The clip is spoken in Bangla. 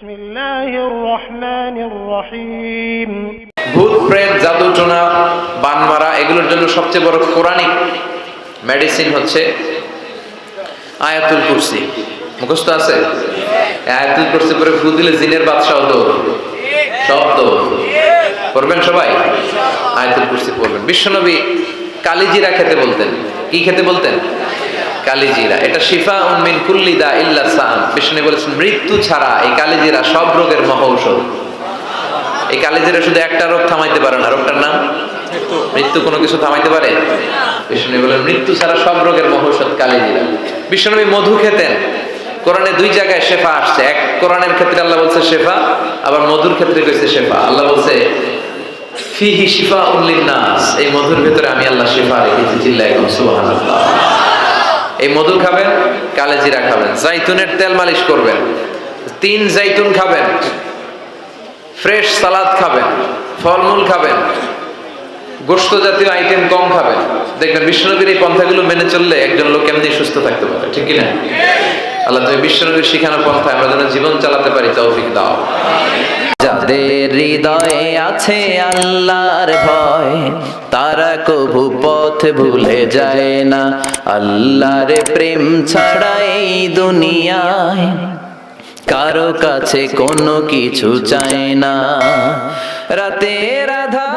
বিসমিল্লাহির রহমানির রহিম। ভূত প্রেত জাদু টোনা বান মারা এগুলোর জন্য সবচেয়ে বড় কোরআনিক মেডিসিন হচ্ছে আয়াতুল কুরসি। মুখস্থ আছে? আয়াতুল কুরসি পরে ফু দিলে জিনের বাদশাও দৌড়, সব দৌড়। পড়বেন সবাই? আয়াতুল কুরসি পড়বেন। বিশ্বনবী কালিজিরা খেতে বলতেন। কি খেতে বলতেন? কালিজিরা। এটা শিফাউন মিন কুল্লি দা ইল্লা সাম। বিশ্বনবী বলেছেন মৃত্যু ছাড়া এই কালিজিরা সব রোগের মহৌষধ। এই কালিজিরা শুধু একটা রোগ থামাইতে পারে না, রোগটার নাম মৃত্যু। কোনো কিছু থামাইতে পারে? বিশ্বনবী বলেন মৃত্যু ছাড়া সব রোগের মহৌষধ কালিজিরা। বিশ্বনবী মধু খেতেন। কোরআনে দুই জায়গায় শেফা আসছে। এক কোরআনের ক্ষেত্রে আল্লাহ বলছে শেফা, আবার মধুর ক্ষেত্রে কইছে শেফা। আল্লাহ বলছে ফিহি শিফাউন লিন-নাস, এই মধুর ভিতরে আমি আল্লাহ শেফা রেখেছি। চিল্লায় বলুন সুবহানাল্লাহ। এই মধু খাবেন, কালিজিরা খাবেন, জাইতুনের তেল মালিশ করবেন, 3 জাইতুন খাবেন, ফ্রেশ সালাদ খাবেন, ফলমূল খাবেন, গোশত জাতীয় আইটেম কম খাবেন। দেখবেন বিশ্বনবীর এই পন্থাগুলো মেনে চললে একজন লোক এমনি সুস্থ থাকতে পারে, ঠিক কি না? আল্লাহ তুমি বিশ্বনবীর শিখানো পন্থায় আমরা যেন জীবন চালাতে পারি তৌফিক দাও। যাদের হৃদয়ে আছে আল্লাহর ভয়, তারা কভু পথ ভুলে যায় না। আল্লাহর প্রেম ছাড়া এই দুনিয়ায় কারো কাছে কোনো কিছু চায় না। রাতের আধার